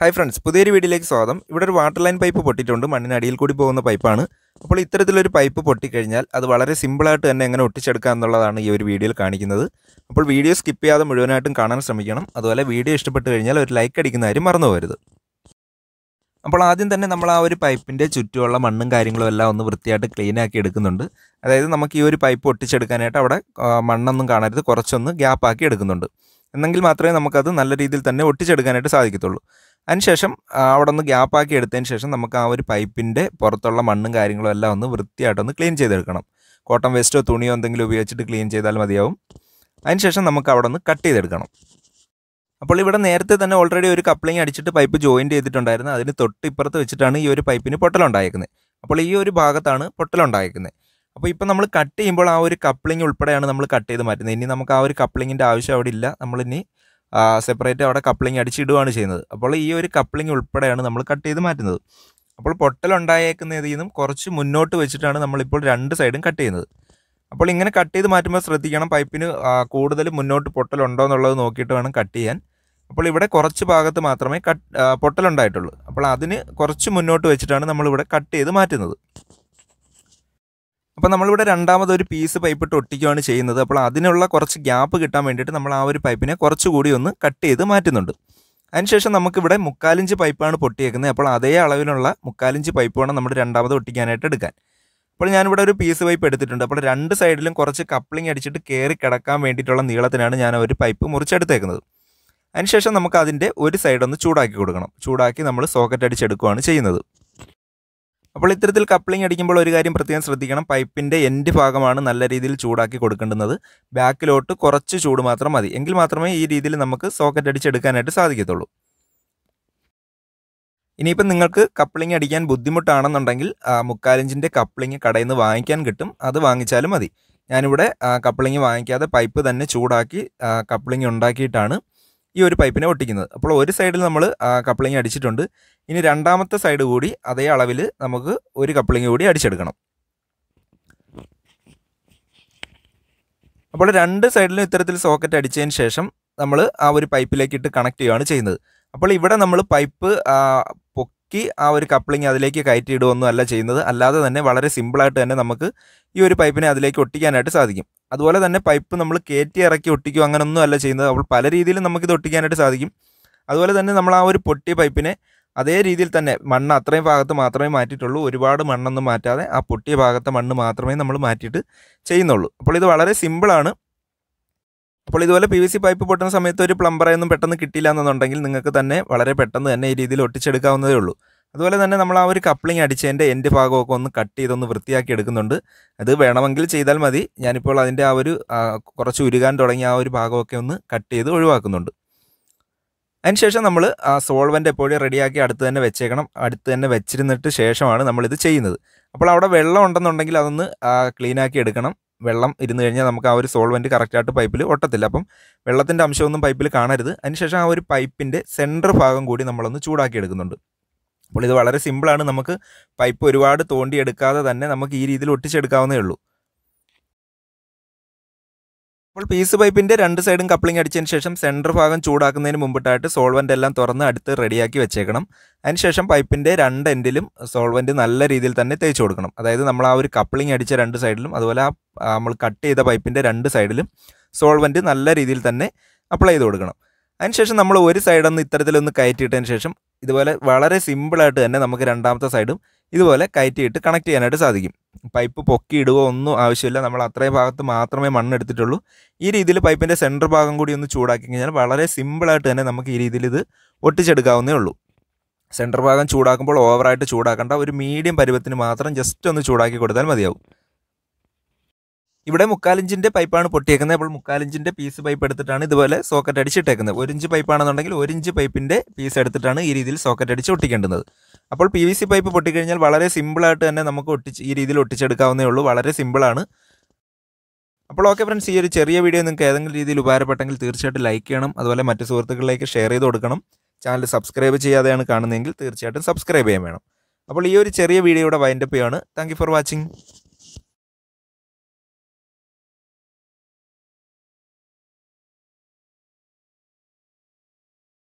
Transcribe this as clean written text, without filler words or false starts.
Hi friends, പുതിയൊരു വീഡിയോയിലേക്ക് സ്വാഗതം. ഇവിടെ ഒരു വാട്ടർ ലൈൻ പൈപ്പ് പൊട്ടിയിട്ടുണ്ട്. മണ്ണിനടിയിൽ കൂടി പോകുന്ന പൈപ്പാണ്. അപ്പോൾ ഇത്തരത്തിലൊരു പൈപ്പ് പൊട്ടിക്കഴിഞ്ഞാൽ അത് വളരെ സിമ്പിളായിട്ട് തന്നെ എങ്ങനെ ഒട്ടിച്ചെടുക്കാം എന്നുള്ളതാണ് ഈ ഒരു വീഡിയോയിൽ കാണിക്കുന്നത്. അപ്പോൾ വീഡിയോ സ്കിപ്പ് ചെയ്യാതെ മുഴുവനായിട്ടും കാണാൻ ശ്രമിക്കണം. അതുപോലെ വീഡിയോ ഇഷ്ടപ്പെട്ട് കഴിഞ്ഞാൽ ഒരു ലൈക്ക് അടിക്കുന്ന കാര്യം മറന്നു പോകരുത്. അപ്പോൾ ആദ്യം തന്നെ നമ്മൾ ആ ഒരു പൈപ്പിൻ്റെ ചുറ്റുമുള്ള മണ്ണും കാര്യങ്ങളും എല്ലാം ഒന്ന് വൃത്തിയായിട്ട് ക്ലീൻ ആക്കി എടുക്കുന്നുണ്ട്. അതായത് നമുക്ക് ഈ ഒരു പൈപ്പ് ഒട്ടിച്ചെടുക്കാനായിട്ട് അവിടെ മണ്ണൊന്നും കാണരുത്, കുറച്ചൊന്ന് ഗ്യാപ്പ് ആക്കി എടുക്കുന്നുണ്ട്. എന്നെങ്കിൽ മാത്രമേ നമുക്കത് നല്ല രീതിയിൽ തന്നെ ഒട്ടിച്ചെടുക്കാനായിട്ട് സാധിക്കത്തുള്ളൂ. അതിനുശേഷം അവിടെ ഒന്ന് ഗ്യാപ്പാക്കി എടുത്തതിന് ശേഷം നമുക്ക് ആ ഒരു പൈപ്പിൻ്റെ പുറത്തുള്ള മണ്ണും കാര്യങ്ങളും എല്ലാം ഒന്ന് വൃത്തിയായിട്ടൊന്ന് ക്ലീൻ ചെയ്തെടുക്കണം. കോട്ടൺ വേസ്റ്റോ തുണിയോ എന്തെങ്കിലും ഉപയോഗിച്ചിട്ട് ക്ലീൻ ചെയ്താൽ മതിയാവും. അതിനുശേഷം നമുക്ക് അവിടെ ഒന്ന് കട്ട് ചെയ്തെടുക്കണം. അപ്പോൾ ഇവിടെ നേരത്തെ തന്നെ ഓൾറെഡി ഒരു കപ്ലിംഗ് അടിച്ചിട്ട് പൈപ്പ് ജോയിൻറ്റ് ചെയ്തിട്ടുണ്ടായിരുന്നു. അതിന് തൊട്ട് ഇപ്പുറത്ത് വെച്ചിട്ടാണ് ഈ ഒരു പൈപ്പിന് പൊട്ടലുണ്ടായിരിക്കുന്നത്. അപ്പോൾ ഈ ഒരു ഭാഗത്താണ് പൊട്ടലുണ്ടായിരിക്കുന്നത്. അപ്പോൾ ഇപ്പോൾ നമ്മൾ കട്ട് ചെയ്യുമ്പോൾ ആ ഒരു കപ്ലിംഗ് ഉൾപ്പെടെയാണ് നമ്മൾ കട്ട് ചെയ്ത് മാറ്റുന്നത്. ഇനി നമുക്ക് ആ ഒരു കപ്ലിങ്ങിൻ്റെ ആവശ്യം അവിടെ ഇല്ല. നമ്മളിനി സെപ്പറേറ്റ് അവിടെ കപ്ലിംഗ് അടിച്ചിടുകയാണ് ചെയ്യുന്നത്. അപ്പോൾ ഈ ഒരു കപ്ലിംഗ് ഉൾപ്പെടെയാണ് നമ്മൾ കട്ട് ചെയ്ത് മാറ്റുന്നത്. അപ്പോൾ പൊട്ടലുണ്ടായേക്കുന്നതിൽ നിന്നും കുറച്ച് മുന്നോട്ട് വെച്ചിട്ടാണ് നമ്മളിപ്പോൾ രണ്ട് സൈഡും കട്ട് ചെയ്യുന്നത്. അപ്പോൾ ഇങ്ങനെ കട്ട് ചെയ്ത് മാറ്റുമ്പോൾ ശ്രദ്ധിക്കണം, പൈപ്പിന് കൂടുതൽ മുന്നോട്ട് പൊട്ടലുണ്ടോ എന്നുള്ളത് നോക്കിയിട്ട് വേണം കട്ട് ചെയ്യാൻ. അപ്പോൾ ഇവിടെ കുറച്ച് ഭാഗത്ത് മാത്രമേ പൊട്ടലുണ്ടായിട്ടുള്ളൂ. അപ്പോൾ അതിന് കുറച്ച് മുന്നോട്ട് വെച്ചിട്ടാണ് നമ്മളിവിടെ കട്ട് ചെയ്ത് മാറ്റുന്നത്. അപ്പോൾ നമ്മളിവിടെ രണ്ടാമതൊരു പീസ് പൈപ്പിട്ട് ഒട്ടിക്കുകയാണ് ചെയ്യുന്നത്. അപ്പോൾ അതിനുള്ള കുറച്ച് ഗ്യാപ്പ് കിട്ടാൻ വേണ്ടിയിട്ട് നമ്മൾ ആ ഒരു പൈപ്പിനെ കുറച്ചുകൂടി ഒന്ന് കട്ട് ചെയ്ത് മാറ്റുന്നുണ്ട്. അതിനുശേഷം നമുക്കിവിടെ 3/4 ഇഞ്ച് പൈപ്പാണ് പൊട്ടിയേക്കുന്നത്. അപ്പോൾ അതേ അളവിലുള്ള 3/4 ഇഞ്ച് പൈപ്പ് വേണം നമ്മൾ രണ്ടാമത് ഒട്ടിക്കാനായിട്ട് എടുക്കാൻ. അപ്പോൾ ഞാനിവിടെ ഒരു പീസ് പൈപ്പ് എടുത്തിട്ടുണ്ട്. അപ്പോൾ രണ്ട് സൈഡിലും കുറച്ച് കപ്ലിംഗ് അടിച്ചിട്ട് കയറി കിടക്കാൻ വേണ്ടിയിട്ടുള്ള നീളത്തിനാണ് ഞാൻ ഒരു പൈപ്പ് മുറിച്ചെടുത്തേക്കുന്നത്. അതിനുശേഷം നമുക്ക് അതിൻ്റെ ഒരു സൈഡൊന്ന് ചൂടാക്കി കൊടുക്കണം. ചൂടാക്കി നമ്മൾ സോക്കറ്റ് അടിച്ചെടുക്കുകയാണ് ചെയ്യുന്നത്. അപ്പോൾ ഇത്തരത്തിൽ കപ്ലിംഗ് അടിക്കുമ്പോൾ ഒരു കാര്യം പ്രത്യേകം ശ്രദ്ധിക്കണം, പൈപ്പിൻ്റെ എൻഡ് ഭാഗമാണ് നല്ല രീതിയിൽ ചൂടാക്കി കൊടുക്കേണ്ടുന്നത്. ബാക്കിലോട്ട് കുറച്ച് ചൂട് മാത്രം മതി. എങ്കിൽ മാത്രമേ ഈ രീതിയിൽ നമുക്ക് സോക്കറ്റ് അടിച്ചെടുക്കാനായിട്ട് സാധിക്കത്തുള്ളൂ. ഇനിയിപ്പം നിങ്ങൾക്ക് കപ്ലിംഗ് അടിക്കാൻ ബുദ്ധിമുട്ടാണെന്നുണ്ടെങ്കിൽ 3/4 ഇഞ്ചിൻ്റെ കപ്ലിംഗ് കടയിൽ നിന്ന് വാങ്ങിക്കാൻ കിട്ടും. അത് വാങ്ങിച്ചാലും മതി. ഞാനിവിടെ കപ്ലിംഗ് വാങ്ങിക്കാതെ പൈപ്പ് തന്നെ ചൂടാക്കി കപ്ലിംഗ് ഉണ്ടാക്കിയിട്ടാണ് ഈ ഒരു പൈപ്പിനെ ഒട്ടിക്കുന്നത്. അപ്പോൾ ഒരു സൈഡിൽ നമ്മൾ കപ്ലിംഗ് അടിച്ചിട്ടുണ്ട്. ഇനി രണ്ടാമത്തെ സൈഡ് കൂടി അതേ അളവിൽ നമുക്ക് ഒരു കപ്ലിംഗ് കൂടി അടിച്ചെടുക്കണം. അപ്പോൾ രണ്ട് സൈഡിലും ഇത്തരത്തിൽ സോക്കറ്റ് അടിച്ചതിന് ശേഷം നമ്മൾ ആ ഒരു പൈപ്പിലേക്ക് ഇട്ട് കണക്ട് ചെയ്യുകയാണ് ചെയ്യുന്നത്. അപ്പോൾ ഇവിടെ നമ്മൾ പൈപ്പ് പൊക്കി ആ ഒരു കപ്ലിംഗ് അതിലേക്ക് കയറ്റിയിടുകയൊന്നും അല്ല ചെയ്യുന്നത്. അല്ലാതെ തന്നെ വളരെ സിമ്പിളായിട്ട് തന്നെ നമുക്ക് ഈ ഒരു പൈപ്പിനെ അതിലേക്ക് ഒട്ടിക്കാനായിട്ട് സാധിക്കും. അതുപോലെ തന്നെ പൈപ്പ് നമ്മൾ കയറ്റി ഇറക്കി ഒട്ടിക്കുക അങ്ങനെയൊന്നും അല്ല ചെയ്യുന്നത്. അപ്പോൾ പല രീതിയിലും നമുക്കിത് ഒട്ടിക്കാനായിട്ട് സാധിക്കും. അതുപോലെ തന്നെ നമ്മൾ ആ ഒരു പൊട്ടിയ പൈപ്പിനെ അതേ രീതിയിൽ തന്നെ മണ്ണ് അത്രയും ഭാഗത്ത് മാത്രമേ മാറ്റിയിട്ടുള്ളൂ. ഒരുപാട് മണ്ണൊന്നും മാറ്റാതെ ആ പൊട്ടിയ ഭാഗത്തെ മണ്ണ് മാത്രമേ നമ്മൾ മാറ്റിയിട്ട് ചെയ്യുന്നുള്ളൂ. അപ്പോൾ ഇത് വളരെ സിമ്പിളാണ്. അപ്പോൾ ഇതുപോലെ PVC പൈപ്പ് പൊട്ടുന്ന സമയത്ത് ഒരു പ്ലംബറൊന്നും പെട്ടെന്ന് കിട്ടിയില്ല എന്നുണ്ടെങ്കിൽ നിങ്ങൾക്ക് തന്നെ വളരെ പെട്ടെന്ന് തന്നെ ഈ രീതിയിൽ ഒട്ടിച്ചെടുക്കാവുന്നതേ ഉള്ളൂ. അതുപോലെ തന്നെ നമ്മൾ ആ ഒരു കപ്ലിംഗ് അടിച്ചതിൻ്റെ എൻഡ് ഭാഗമൊക്കെ ഒന്ന് കട്ട് ചെയ്തൊന്ന് വൃത്തിയാക്കി എടുക്കുന്നുണ്ട്. അത് വേണമെങ്കിൽ ചെയ്താൽ മതി. ഞാനിപ്പോൾ അതിൻ്റെ ആ ഒരു കുറച്ച് ഉരുകാൻ തുടങ്ങിയ ആ ഒരു ഭാഗമൊക്കെ ഒന്ന് കട്ട് ചെയ്ത് ഒഴിവാക്കുന്നുണ്ട്. അതിനുശേഷം നമ്മൾ ആ സോൾവെൻ്റ് എപ്പോഴും റെഡിയാക്കി അടുത്ത് തന്നെ വെച്ചേക്കണം. അടുത്ത് തന്നെ വെച്ചിരുന്നിട്ട് ശേഷമാണ് നമ്മളിത് ചെയ്യുന്നത്. അപ്പോൾ അവിടെ വെള്ളം ഉണ്ടെന്നുണ്ടെങ്കിൽ അതൊന്ന് ക്ലീനാക്കി എടുക്കണം. വെള്ളം ഇരുന്ന് കഴിഞ്ഞാൽ നമുക്ക് ആ ഒരു സോൾവെൻറ്റ് കറക്റ്റായിട്ട് പൈപ്പിൽ ഒട്ടത്തില്ല. അപ്പം വെള്ളത്തിൻ്റെ അംശമൊന്നും പൈപ്പിൽ കാണരുത്. അതിനുശേഷം ആ ഒരു പൈപ്പിൻ്റെ സെൻറ്റർ ഭാഗം കൂടി നമ്മളൊന്ന് ചൂടാക്കി എടുക്കുന്നുണ്ട്. അപ്പോൾ ഇത് വളരെ സിമ്പിളാണ്. നമുക്ക് പൈപ്പ് ഒരുപാട് തോണ്ടിയെടുക്കാതെ തന്നെ നമുക്ക് ഈ രീതിയിൽ ഒട്ടിച്ചെടുക്കാവുന്നേ ഉള്ളൂ. അപ്പോൾ പീസ് പൈപ്പിൻ്റെ രണ്ട് സൈഡും കപ്ലിംഗ് അടിച്ചതിന് ശേഷം സെൻറ്റർ ഭാഗം ചൂടാക്കുന്നതിന് മുമ്പിട്ടായിട്ട് സോൾവെൻ്റ് എല്ലാം തുറന്ന് അടുത്ത് റെഡിയാക്കി വെച്ചേക്കണം. അതിനുശേഷം പൈപ്പിൻ്റെ രണ്ട് എൻഡിലും സോൾവെൻറ്റ് നല്ല രീതിയിൽ തന്നെ തേച്ച് കൊടുക്കണം. അതായത് നമ്മൾ ആ ഒരു കപ്ലിംഗ് അടിച്ച രണ്ട് സൈഡിലും അതുപോലെ നമ്മൾ കട്ട് ചെയ്ത പൈപ്പിൻ്റെ രണ്ട് സൈഡിലും സോൾവെൻറ്റ് നല്ല രീതിയിൽ തന്നെ അപ്ലൈ ചെയ്ത് കൊടുക്കണം. അതിനുശേഷം നമ്മൾ ഒരു സൈഡൊന്ന് ഇത്തരത്തിലൊന്ന് കയറ്റിയിട്ടതിന് ശേഷം ഇതുപോലെ വളരെ സിമ്പിളായിട്ട് തന്നെ നമുക്ക് രണ്ടാമത്തെ സൈഡും ഇതുപോലെ കയറ്റിയിട്ട് കണക്ട് ചെയ്യാനായിട്ട് സാധിക്കും. പൈപ്പ് പൊക്കി ഇടുകയോ ഒന്നും ആവശ്യമില്ല. നമ്മൾ അത്രയും ഭാഗത്ത് മാത്രമേ മണ്ണെടുത്തിട്ടുള്ളൂ. ഈ രീതിയിൽ പൈപ്പിൻ്റെ സെൻറ്റർ ഭാഗം കൂടി ഒന്ന് ചൂടാക്കി കഴിഞ്ഞാൽ വളരെ സിമ്പിളായിട്ട് തന്നെ നമുക്ക് ഈ രീതിയിൽ ഇത് ഒട്ടിച്ചെടുക്കാവുന്നേ ഉള്ളൂ. സെൻറ്റർ ഭാഗം ചൂടാക്കുമ്പോൾ ഓവറായിട്ട് ചൂടാക്കേണ്ട, ഒരു മീഡിയം പരുവത്തിന് മാത്രം ജസ്റ്റ് ഒന്ന് ചൂടാക്കി കൊടുത്താൽ മതിയാവും. ഇവിടെ 3/4 ഇഞ്ചിൻ്റെ പൈപ്പാണ് പൊട്ടിയേക്കുന്നത്. അപ്പോൾ 3/4 ഇഞ്ചിൻ്റെ പീസ് പൈപ്പ് എടുത്തിട്ടാണ് ഇതുപോലെ സോക്കറ്റ് അടിച്ചിട്ടേക്കുന്നത്. 1 ഇഞ്ച് പൈപ്പാണെന്നുണ്ടെങ്കിൽ 1 ഇഞ്ച് പൈപ്പിൻ്റെ പീസ് എടുത്തിട്ടാണ് ഈ രീതിയിൽ സോക്കറ്റ് അടിച്ച് ഒട്ടിക്കേണ്ടത്. അപ്പോൾ PVC പൈപ്പ് പൊട്ടിക്കഴിഞ്ഞാൽ വളരെ സിമ്പിളായിട്ട് തന്നെ നമുക്ക് ഈ രീതിയിൽ ഒട്ടിച്ചെടുക്കാവുന്നേ ഉള്ളൂ. വളരെ സിമ്പിളാണ്. അപ്പോൾ ഓക്കെ ഫ്രണ്ട്സ്, ഈ ഒരു ചെറിയ വീഡിയോ നിങ്ങൾക്ക് ഏതെങ്കിലും രീതിയിൽ ഉപകാരപ്പെട്ടെങ്കിൽ തീർച്ചയായിട്ടും ലൈക്ക് ചെയ്യണം. അതുപോലെ മറ്റ് സുഹൃത്തുക്കളിലേക്ക് ഷെയർ ചെയ്ത് കൊടുക്കണം. ചാനൽ സബ്സ്ക്രൈബ് ചെയ്യാതെയാണ് കാണുന്നതെങ്കിൽ തീർച്ചയായിട്ടും സബ്സ്ക്രൈബ് ചെയ്യാൻ വേണം. അപ്പോൾ ഈ ഒരു ചെറിയ വീഡിയോയുടെ വൈൻഡപ്പ് ചെയ്യാണ്. Thank you for watching.